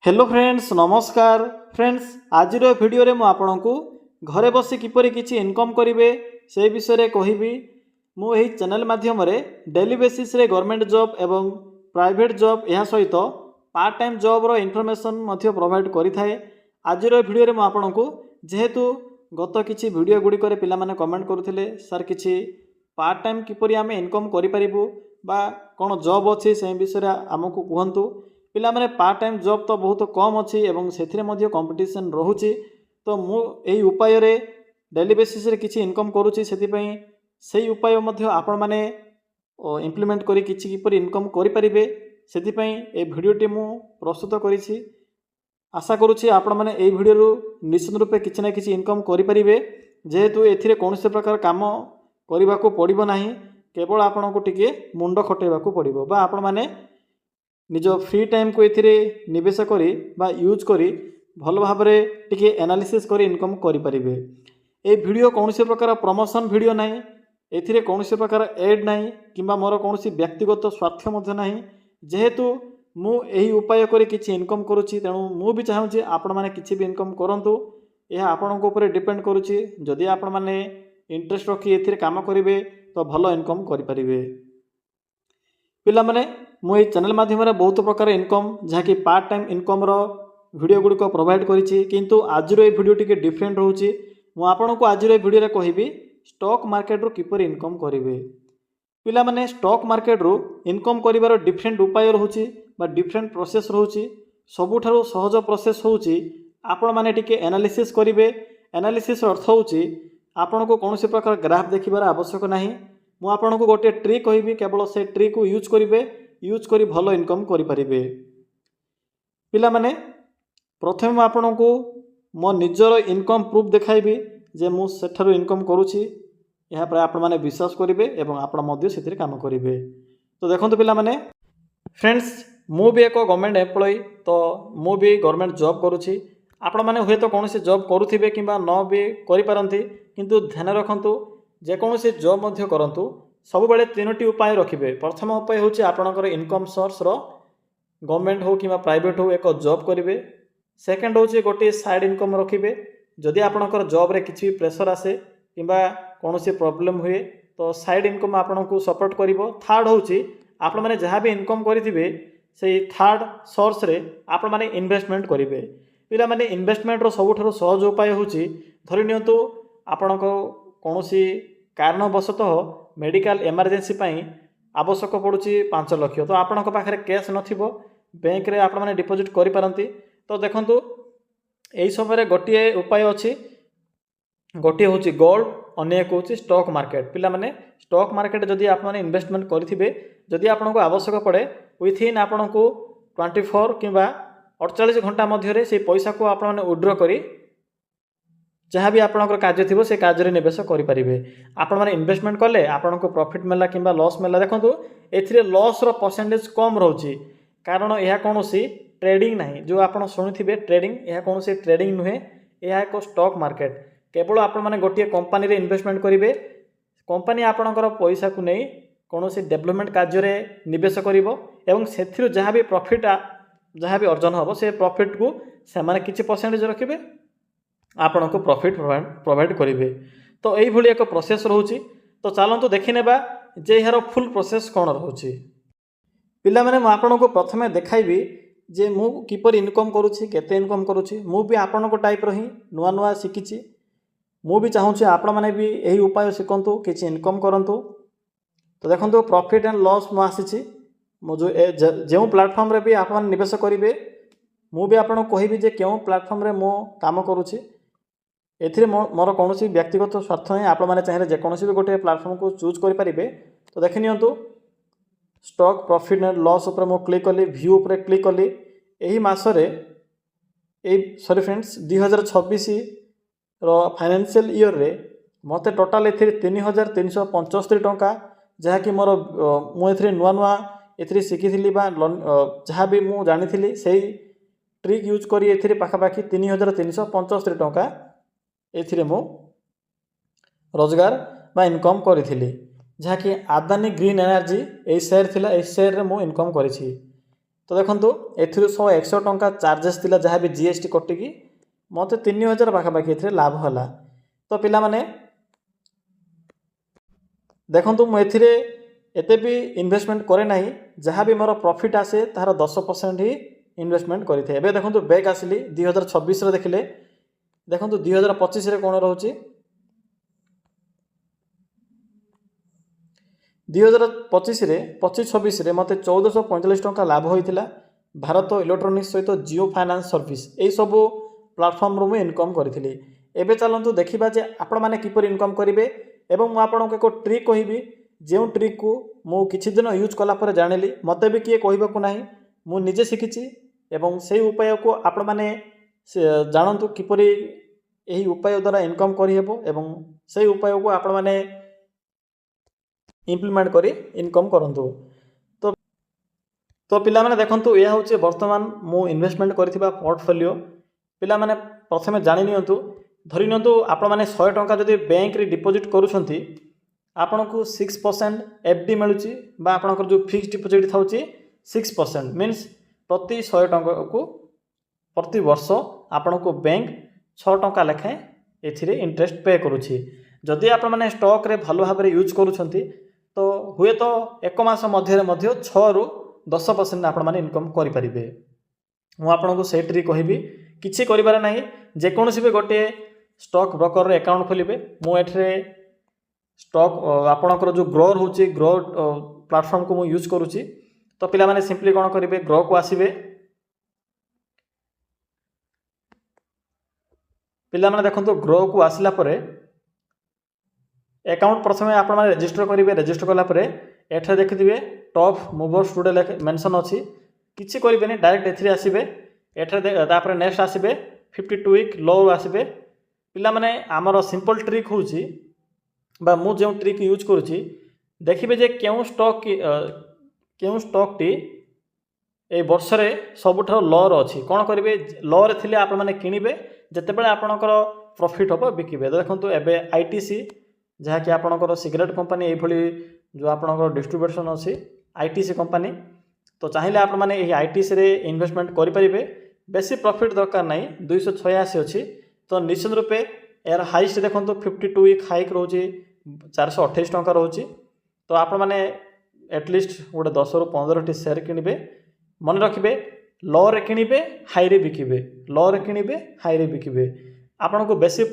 Hello friends नमस्कार friends आज video मु आपको घरे बसी किपरि किछि इनकम करिवे से विषय रे कहिबी। मु एही चैनल माध्यम रे डेली बेसिस रे गवर्नमेंट जॉब एवं प्राइवेट जॉब यह सहित पार्ट टाइम जॉब रो इन्फॉर्मेशन मध्य प्रोवाइड करिथाए। आज वीडियो रे मु आपको जेहेतु गत किछि वीडियो गुडी करे पिला माने कमेंट करुथिले सर किछि पार्ट टाइम किपरि आमे इनकम करि परिबु बा कोन जॉब अछि से विषय रे हमकु कहंतु। पिला माने पार्ट टाइम जॉब तो बहुत कम अच्छी एवं से कंपटीशन रोचे तो मुझे उपाय डेली बेसिस रे किछि इनकम करुच्ची से उपाय आपण मैंने इम्प्लीमेंट करी किछि किपरि इनकम करें से भिडियोटी मु प्रस्तुत करी। आशा करुच्ची आपण मैंने ये भिडियो निश्चित रूपे किछि ना किछि इनकम करें जेहेतु एथिरे कौन से प्रकार काम करने को पड़ो ना केवल आपण को टिके मुंड खटेबा को पड़ो बा आपण मैंने निज फ्री टाइम को एथिरे निवेश करी बा यूज करी भल भाव में टिके एनालिसिस करी इनकम करि परिबे। ए वीडियो कौन से प्रकार प्रमोशन वीडियो नहीं एथिरे कौन से प्रकार एड नहीं किंबा मोर कौन सी व्यक्तिगत स्वार्थ मध्य नहीं जेहेतु मु एही उपाय करी किछि इनकम करूछि तेणु मु भी चाहूँ आपण माने किछि भी इनकम करंतु यह आपण को ऊपर डिपेंड करूछि। जदि आपण माने इंटरेस्ट रखी एथिरे काम करिवे तो भलो इनकम करि परिबे। पिला माने मु चैनल माध्यम बहुत प्रकार इनकम जहाँकि पार्ट टाइम इनकम रो वीडियो गुड़िक प्रोवाइड करिछि किंतु आज वीडियो टिके डिफरेंट रोचे। मु आपन को आज वीडियो रे कहबी स्टॉक मार्केट रो किपर इनकम करिवे। पिला माने स्टॉक मार्केट रो इनकम करिवार डिफरेंट उपाय रहउछि बा डिफरेंट प्रोसेस रहउछि। सबुठारु सहज प्रोसेस होउछि आपण माने टिके एनालिसिस करिवे। एनालिसिस अर्थ होउछि आपण को कौन से प्रकार ग्राफ देखिबार आवश्यक नाही। मु आपन को गोटे ट्रिक कहबी केवल से ट्रिक को यूज करिवे यूज करी भलो इनकम करि परिबे। पिला माने प्रथम आपण को मो निजर इनकम प्रूफ देखाइबी जे मु सेठारु इनकम करूछि यहाँ पर आपण माने विश्वास करिवे एवं आपण मध्य सेतिर काम करिवे। तो देखंतु पिला माने फ्रेंड्स मु भी एक गवर्नमेंट एम्प्लॉय तो मु भी गवर्नमेंट जॉब करूछि। आपण माने हुए तो कौन से जॉब करुथिबे किंबा न भी करि पारंती किंतु ध्यान रखंतु जे कौन से जॉब मध्य करंतु सब बेले तीनोटी उपाय रखिबे। प्रथम उपाय होछि आपणकर इनकम सोर्स रो गवर्नमेंट हो कि प्राइवेट हो एक जॉब करिवे। सेकंड होछि गोटे साइड इनकम रखिबे जदि आपणकर जॉब रे किछि प्रेशर आसे किंबा कोनोसी प्रॉब्लम हुए तो साइड इनकम आपनको सपोर्ट करिवो। थर्ड होछि आपण माने जहाँ भी इनकम करिथिबे से थर्ड सोर्स रे आपण माने इन्वेस्टमेंट करिवे। पिला माने इन्वेस्टमेंट रो सबुठारु सहज उपाय होछि धरि नियंतु आपणको कोनोसी कारणवशतः मेडिकल इमरजेंसी आवश्यक पड़ुछि 5 लाख तो आपण पाखे कैश नथिबो बैंक रे आपण माने डिपॉजिट करि पारंती। तो देखंतु एई समय गोटे उपाय अछि गोटे होछि गोल्ड अन्य एक होछि स्टॉक मार्केट। पिला माने स्टॉक मार्केट जदि आपण माने इन्वेस्टमेंट करिथिबे जदि आपण को आवश्यक पड़े विथ इन आपण को 24 किंबा 48 घंटा मध्य रे से पैसा को आपण माने विथड्रॉ करी जहाँ भी आपणकर कार्य थी से कार्य निवेश करें। आपण मैंने इन्वेस्टमेंट कले आपन को प्रॉफिट मिला कि लॉस मिला देखो ए लॉस रो परसेंटेज कम रोचे कारण यह कौन सी ट्रेडिंग ना जो आप शुणुवे ट्रेडिंग यह कौन सी ट्रेडिंग नुहे यह एक स्टॉक मार्केट केवल आपण मैंने गोटे कंपनी रे इन्वेस्टमेंट करेंगे कंपनी आपणकर पैसा को नहीं कौन सी डेवलपमेंट कार्य निवेश कर से जहाँ भी प्रॉफिट जहाँ भी अर्जन हम से प्रॉफिट को से किसी परसेंटेज रखिए आपण को प्रॉफिट प्रोवाइड करेंगे। तो यही एक प्रोसेस रोचे। तो चलतु देखी नेबा जे यार फुल प्रोसेस कौन रोचे। पिला माने मु आपण को प्रथमे देखाइबी जे मु किपर इनकम करूछि केते इनकम करूछि मु भी आपण को टाइप रही नुआ नुआ शिखिछि मु भी चाहूँ आपण माने भी यही उपाय शिखंतु किछि इनकम करंतु। तो देखंतु प्रॉफिट एंड लॉस मु आसीछि मु जो प्लेटफॉर्म रे भी आपण निवेश करिवे मु भी आपण कहबी जे केउ प्लेटफॉर्म रे मु काम करूछि एथिरे मोर कौन व्यक्तिगत स्वार्थ नहीं आपण मैंने चाहिए जेकोसी भी गोटे प्लेटफॉर्म को चूज करें। तो देखि नियंतु स्टॉक प्रॉफिट एंड लॉस उपर मु क्लिक कली व्यू उपर क्लिक कली यही मासरे सॉरी फ्रेंड्स 2026 रो फाइनेंशियल ईयर रे मते टोटाल एथिरे 3375 टंका जहाँकि मोर मुझे नुआ नुआ एथिरे शिखी बा जहाँ भी मु जानी से ट्रिक यूज करी एथिरे पाखापाखि 3375 टंका एथिरे मु रोजगार बा इनकम करी जहाँकि आदानी ग्रीन एनर्जी ए शेयर थिला ए शेयर रे मु इनकम करिछि। तो देखो एथिरु 100 टंका चार्जेस थिला जहाँ भी जीएसटी कटिकी मते 3000 पाखापाखि एथिरे लाभ होला। तो पिला माने देखो मुझे एते भी इन्वेस्टमेंट करे नहीं, जहाँ भी मोर प्रॉफिट आसे तार 10% ही इन्वेस्टमेंट करें। एबे देखो बैक आसिली 2026 देखिले देखो 2025 कौन रोचे 2025 25-26 मत 1445 टंका लाभ होता भारत इलेक्ट्रोनिक्स सहित जियो फाइनान्स सर्विस यही सब प्लाटफर्म रू इनकम करी। एबे चलतु देखा जे आपण मैंने किपर इनकम करेंगे एवं मुझे आपको एक ट्रिक कहबी जो ट्रिक को मु किछि दिन यूज कलापर जानिली मत भी किए कहबाकू ना मु निजे शिखी एवं से उपाय को आपण मैंने जानतु किपर यही उपाय द्वारा इनकम करहब एवं से उपाय को आपण मैंने इम्प्लीमेंट करी इनकम करंतु। तो पिला माने देखंतु यह हूँ बर्तमान मु इन्वेस्टमेंट करथिबा पोर्टफोलियो। पिला माने प्रथमे जानि नियंतु धरि नियंतु आपण माने 100 टंका जदि बैंक रे डिपॉजिट करूछंती आपनको 6% एफडी मिलुची बा आपनकर जो फिक्स्ड डिपॉजिट थाउची 6% मीन्स प्रति 100 टंका को प्रति वर्ष आपनको बैंक 6 टंका लेखाएं एथिरे इंटरेस्ट पे करूची। जदि आपण माने स्टॉक रे भलो भाबरे यूज करूछंती तो हुए तो एक मास मध्य 6 रु 10% आपण माने इनकम करि परिबे। मु आपनको से ट्रिक कहबी किछि करिबार नाही, जेकोनोसी भी गोटे स्टॉक ब्रोकर रे अकाउंट खोलिबे मु एठरे स्टॉक आपणकर जो ग्रोर होची ग्रो प्लेटफॉर्म को मु यूज करूची। तो पिला माने सिंपली कोन करिवे ग्रो को आसीबे पिला माने देखंतु ग्रो को आसिला परे अकाउंट प्रथमे आपण माने रजिस्टर करिवे। रजिस्टर कला परे एठरे देखिथिबे टॉप मूवर्स टुडे मेंशन अछि किछि करिबेनी डायरेक्ट एथरे आसीबे एठरे तापर नेक्स्ट आसीबे 52 वीक लो आसीबे। पिला माने हमर सिंपल ट्रिक होची बा मु जो ट्रिक यूज करूची देखिबे जे केउ स्टॉक टी ए वर्ष रे सबुठा लॉ रो अछि कोन करिवे लॉ रे थिले आपण माने किनिबे जतेबेले आपणकर प्रॉफिट होबो बिकिबे। देखंतु एबे आईटीसी जहाँ कि आपणकर सिगरेट कंपनी ये भली जो आपणकर डिस्ट्रीब्यूशन अछि आईटीसी कंपनी तो चाहिए आपण माने एही आईटीसी रे इन्वेस्टमेंट करि परिबे। बेसी प्रॉफिट दरकार नाही 286 अछि तो निश्चित रूपे यार हाईस्ट देखो 52 वीक हाइक रोचे 428 टंका रोचे। तो आपण माने एटलिस्ट गोटे 10 रु 15 टी शेयर किनिबे मन रखिबे लो रे किनिबे हाई रे बिकिबे लो रे किनिबे हाई रे बिकिबे आपन को बेसी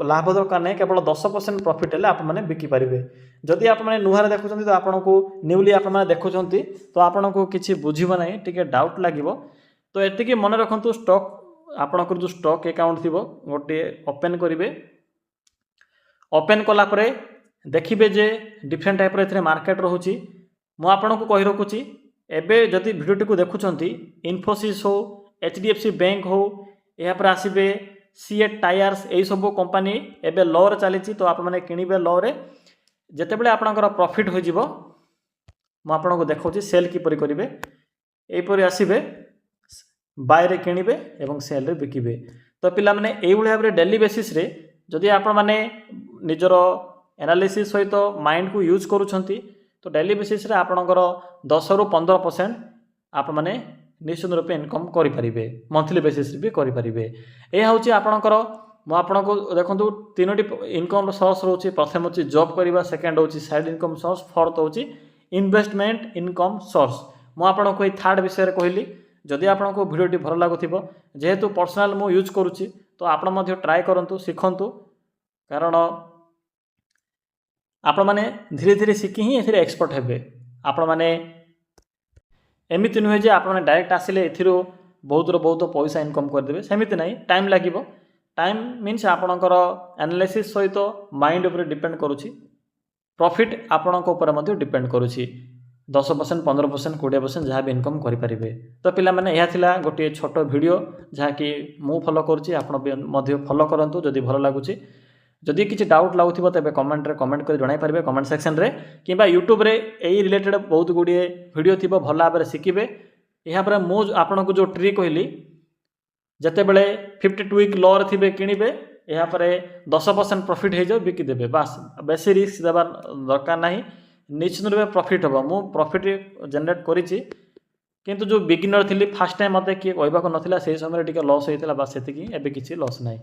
लाभ दरकार नहीं केवल 10% प्रॉफिट हेले आपण माने बिकी पारिबे। जदि आपण माने नुहारे देखुछंती तो आपण को न्यूली आपण माने देखुछंती तो आपण को किछि बुझिबो नाही टिके डाउट लागिबो। तो एतिकी मन रखंतु स्टॉक आपणकर जो स्टॉक अकाउंट थी गोटे ओपन करेंगे। ओपन कला परे देखिए जे डिफरेंट टाइप रे मार्केट रोची मु आपन को कहि रखुची एबे जदि वीडियो को देखुछंती इन्फोसिस हो एचडीएफसी बैंक हो या पर आसीबे सीए टायर्स यही सब कंपनी एबे लो रे चली तो आप मैंने किणवे लो रे जितेबले आपणकर प्रॉफिट हो जिवो मु आपन को देखौची सेल किपरि करिवे एपरि आसीबे बाय रे किणवे एवं सेल रे बिकिबे। तो पिला माने एई भली भाबरे डेली बेसिस रे जदि आपण माने निजर एनालिसिस सहित माइंड को यूज करूछंती तो डेली बेसिस रे आपणकर 10 रु 15% आप माने निश्चित रूपे इनकम करि परिबे मंथली बेसिस रे भी करि परिबे। एहा होची आपणकर मु आपन को देखंतु तीनोटी इनकम सोर्स रोची प्रथम होची जॉब करिबा सेकंड होची साइड इनकम सोर्स फोर्थ होची इन्वेस्टमेंट इनकम सोर्स। मु आपन को थर्ड विषय रे कहली जदि आपन को वीडियोटी भल लागुथिबो जेहेतु पर्सनल मु यूज करूची तो आपण मध्ये ट्राई करंतु शिखंतु कारण आपण माने धीरे धीरे शिखि ही एथिरे एक्सपर्ट हेबे। आपण माने एमिति नुहे जे आपण माने डायरेक्ट आसिले एथिरो बहुत पैसा इनकम कर देबे सेमिति नाही टाइम लागिबो। टाइम मीन्स आपणकर एनालिसिस सहित माइंड उपर डिपेंड करूची प्रॉफिट आपणक उपर मध्ये डिपेंड करूची 10% 15% 20% जहाँ भी इनकम करें। तो पिला माने यह थिला गोटे छोट वीडियो जहाँ कि मु फॉलो करुच्ची आपण फॉलो करंतु जदि भल लगुच। जदि किसी डाउट लगुथिबो तेबे कमेंट रे कमेंट कर जणाई पारिबे कमेंट सेक्शन रे किबा यूट्यूब रे एई रिलेटेड बहुत गुड़िए वीडियो थिबो भल भाव में शिखिबे। या पर मु आपण को जो ट्रिक कहली जते बेले 52 वीक लो रे थिबे किनिबे या पर 10% प्रॉफिट हो जाओ बिकी देबे बस बेसी रिस्क देबा दरकार नाही निश्चित रूपे प्रॉफिट हम मु प्रॉफिट जनरेट करिछि କିନ୍ତୁ ଯେଉଁ ବିଗିନର ଥିଲି ଫାର୍ଷ୍ଟ ଟାଇମ୍ ମୋତେ କିଏ କହିବାକୁ ନଥିଲା ସେଇ ସମୟରେ ଟିକେ ଲସ୍ ହେଇଥିଲା ବାସ୍ ସେତିକି, ଏବେ କିଛି ଲସ୍ ନାହିଁ।